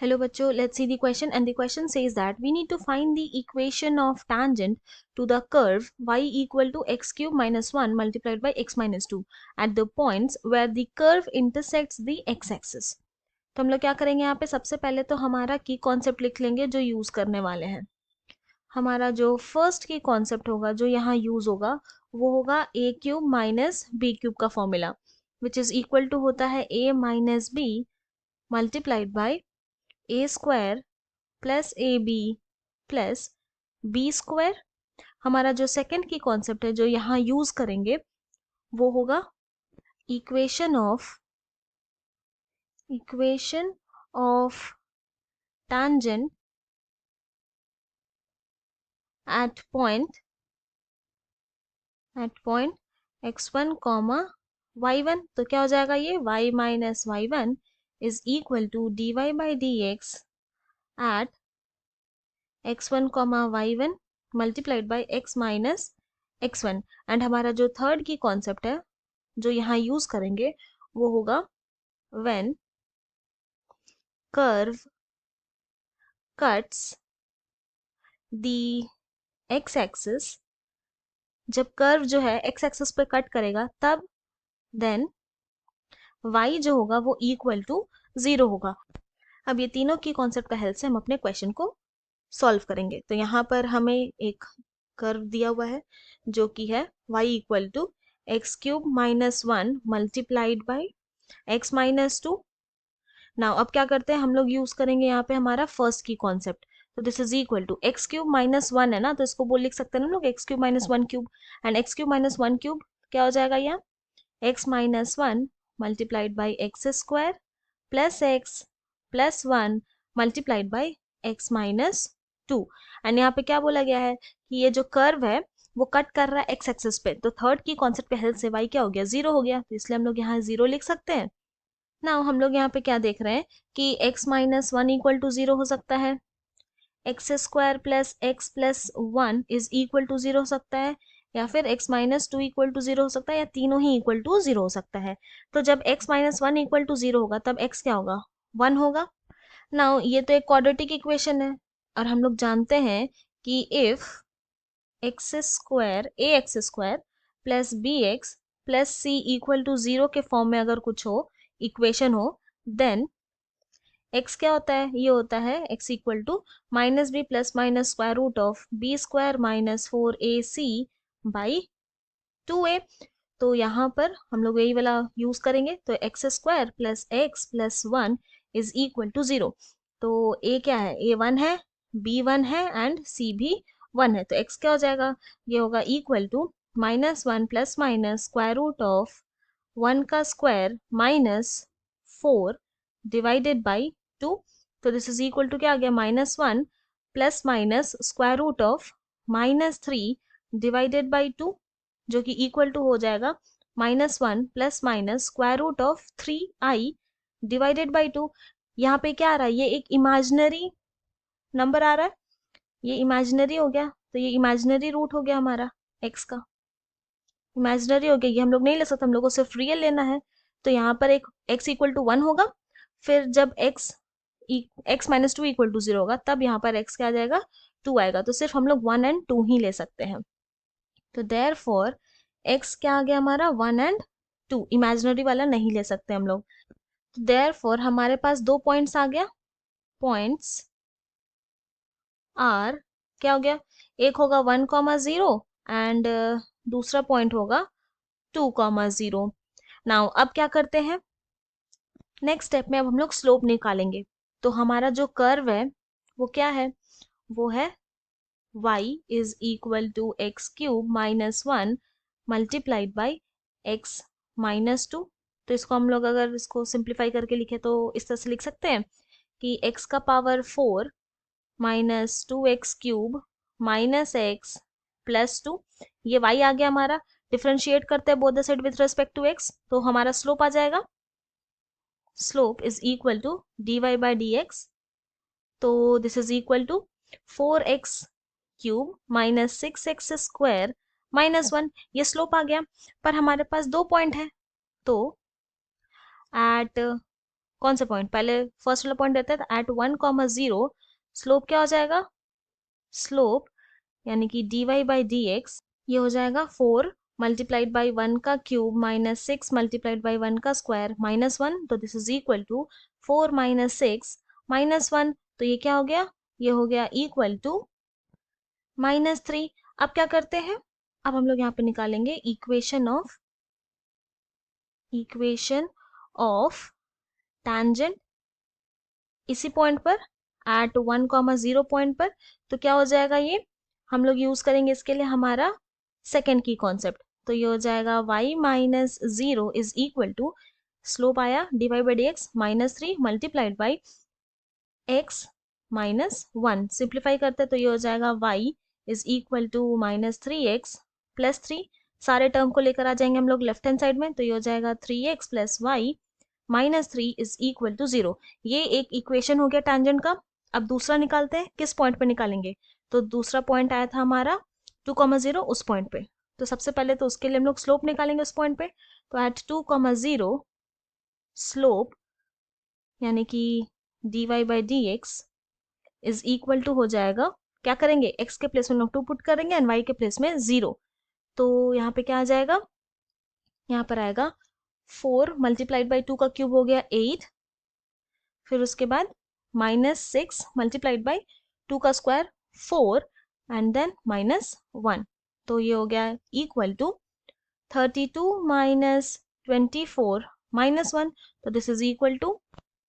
Hello bachcho, let's see the question, and the question says that we need to find the equation of tangent to the curve y equal to x cube minus 1 multiplied by x minus 2 at the points where the curve intersects the x axis. तो हम लोग क्या करेंगे यहाँ पे, सबसे पहले तो हमारा की कॉन्सेप्ट लिख लेंगे जो यूज करने वाले हैं. हमारा जो फर्स्ट की कॉन्सेप्ट होगा जो यहाँ यूज होगा वो होगा a cube minus B cube का formula, which is equal to होता है a minus B multiplied by A square plus A B plus B square. हमारा जो सेकंड की कॉन्सेप्ट है जो यहाँ यूज करेंगे वो होगा equation of tangent at point x1 comma y1. तो क्या हो जाएगा ये y minus y1 is equal to dy by dx at x1 comma y1 multiplied by x minus x1. And हमारा जो थर्ड की कॉन्सेप्ट है जो यहाँ यूज करेंगे वो होगा when curve cuts the x axis. जब कर्व जो है x एक्सिस पे कट करेगा तब देन y जो होगा वो इक्वल टू 0 होगा. अब ये तीनों की कॉन्सेप्ट का हेल्प से हम अपने क्वेश्चन को सॉल्व करेंगे. तो यहाँ पर हमें एक कर्व दिया हुआ है जो कि है y equal to x cube minus 1 multiplied by x minus 2. Now अब क्या करते हैं, हम लोग यूज करेंगे यहाँ पे हमारा फर्स्ट की कॉन्सेप्ट. तो this is equal to x cube minus 1 है ना, तो इसको बोल लिख सकते हैं हम लोग x cube minus 1 cube. And x cube minus 1 cube क्या हो जाएगा, यहाँ x minus 1 multiplied by x square plus x plus 1 multiplied by x minus 2. And यहाँ पे क्या बोला गया है कि ये जो कर्व है वो कट कर रहा है x एक्सिस पे. तो थर्ड की कॉन्सेप्ट के हेल्प से y क्या हो गया, 0 हो गया. तो इसलिए हम लोग यहाँ 0 लिख सकते हैं. नाउ हम लोग यहाँ पे क्या देख रहे हैं कि x माइनस 1 इक्वल टू 0 हो सकता है, X square plus x plus 1 is equal to 0 हो सकता है, या फिर x माइनस 2 इक्वल टू 0 हो सकता है, या तीनों ही इक्वल टू 0 हो सकता है. तो जब x माइनस 1 इक्वल टू 0 होगा तब x क्या होगा, 1 होगा. नाउ ये तो एक क्वाड्रेटिक इक्वेशन है और हम लोग जानते हैं कि if x square plus b x plus c equal to 0 के फॉर्म में अगर कुछ हो इक्वेशन हो देन x क्या होता है, ये होता है x equal to minus b plus minus square root of b square minus 4ac by 2a. तो यहाँ पर हम लोग यही वाला यूज करेंगे. तो x square plus x plus 1 is equal to 0. तो a क्या है, a 1 है, b 1 है एंड c भी 1 है. तो x क्या हो जाएगा, ये होगा equal to minus 1 plus minus square root of 1 का स्क्वायर माइनस 4 डिवाइडेड बाई 2. तो दिस इज इक्वल टू क्या आ गया, minus 1 plus minus square root of minus 3 divided by 2 जो कि इक्वल टू हो जाएगा minus 1 plus minus square root of 3i divided by 2. यहाँ पे क्या आ रहा है, ये एक इमेजिनरी नंबर आ रहा है, ये इमेजिनरी हो गया. तो ये इमेजिनरी रूट हो गया हमारा x का, इमेजिनरी हो गया. ये हम लोग नहीं ले सकते, हम लोग को सिर्फ रियल लेना है. तो यहाँ पर एक x इक्वल टू 1 होगा, फिर जब x माइनस 2 इक्वल टू 0 होगा तब यहाँ पर x क्या आ जाएगा, 2 आएगा. तो सिर्फ हम लोग 1 एंड 2 ही ले सकते हैं. तो देयरफॉर x क्या आ गया हमारा, 1 एंड 2. इमेजिनरी वाला नहीं ले सकते हम लोग. तो देयरफॉर हमारे पास दो पॉइंट्स आ गया. पॉइंट्स आर क्या हो गया, एक होगा 1,0 एंड दूसरा पॉइंट होगा 2,0. नाउ अब क्या करते हैं, नेक्स्ट स्टेप में अब हम लोग स्लोप निकालेंगे. तो हमारा जो कर्व है वो क्या है, वो है y is equal to x cube minus 1 multiplied by x minus 2. तो इसको हम लोग अगर इसको सिंप्लीफाई करके लिखे तो इस तरह से लिख सकते हैं कि x का power 4 minus 2x cube minus x plus 2. ये y आ गया हमारा. डिफ्रेंशिएट करते हैं both the side with respect to x, तो हमारा स्लोप आ जाएगा, slope is equal to dy by dx. तो this is equal to 4x cube minus 6x square minus 1. ये स्लोप आ गया. पर हमारे पास दो पॉइंट है, तो एट कौन सा पॉइंट, पहले फर्स्ट वाला पॉइंट रहता है तो एट 1,0 स्लोप क्या हो जाएगा, स्लोप यानी कि dy बाई डी एक्स ये हो जाएगा 4 मल्टीप्लाइड बाई 1 का क्यूब माइनस 6 मल्टीप्लाइड बाई 1 का स्क्वायर माइनस 1, तो this is equal to 4 minus 6 minus 1, तो ये क्या हो गया, ये हो गया इक्वल टू -3। अब क्या करते हैं, अब हम लोग यहाँ पे निकालेंगे इक्वेशन ऑफ tangent इसी पॉइंट पर एट 1,0 पॉइंट पर। तो क्या हो जाएगा, ये हम लोग यूज करेंगे इसके लिए हमारा सेकेंड की कॉन्सेप्ट। तो ये हो जाएगा y minus 0 is equal to slope आया dy by d x -3 multiplied by x minus 1, simplify करते तो ये हो जाएगा y is equal to -3x plus 3, सारे टर्म को लेकर आ जाएंगे हम लोग लेफ्ट हैंड साइड में, तो ये हो जाएगा 3x plus y -3 is equal to 0। ये एक इक्वेशन हो गया टैंजेंट का। अब दूसरा निकालते हैं, किस पॉइंट पे निकालेंगे, तो दूसरा पॉइंट आया था हमारा 2,0 उस पॉइंट पे। तो सबसे पहले तो उसके लिए हम लोग स्लोप निकालेंगे उस पॉइंट पे। तो एट 2,0 स्लोप यानी कि dy by d x is equal to हो जाएगा, क्या करेंगे, x के प्लेस में लोग 2 पुट करेंगे एंड y के प्लेस में 0। तो यहाँ पे क्या आ जाएगा, यहाँ पर आएगा 4 मल्टीप्लाइड बाई 2 का क्यूब हो गया 8, फिर उसके बाद -6 मल्टीप्लाइड बाई 2 का स्क्वायर 4 एंड देन -1, तो ये हो गया इक्वल टू 32 माइनस 24 -1, तो दिस इज इक्वल टू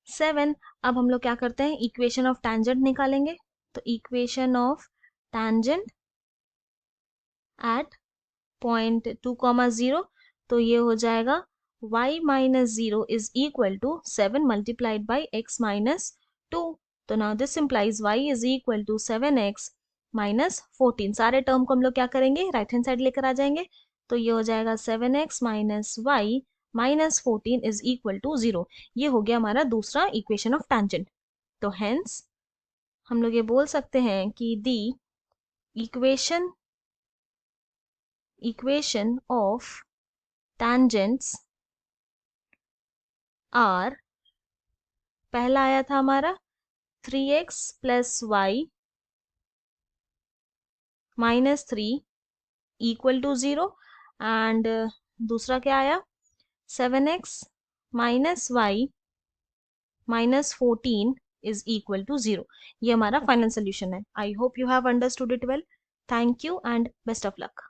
7। अब हम लोग क्या करते हैं, इक्वेशन ऑफ टैंजेंट निकालेंगे। तो equation of tangent at point 2,0, तो ये हो जाएगा y minus 0 is equal to 7 multiplied by x minus 2, तो now this implies y is equal to 7x minus 14। सारे टर्म को हम लोग क्या करेंगे, राइट हैंड साइड लेकर आ जाएंगे, तो ये हो जाएगा 7x minus y minus 14 is equal to 0। ये हो गया हमारा दूसरा इक्वेशन ऑफ टैंजेंट। तो हेंस हम लोग ये बोल सकते हैं कि the equation of tangents are, पहला आया था हमारा 3x plus y minus 3 equal to 0 and दूसरा क्या आया 7x minus y minus 14 is equal to 0। ये हमारा फाइनल सोल्यूशन है। I hope you have understood it well. Thank you and best of luck.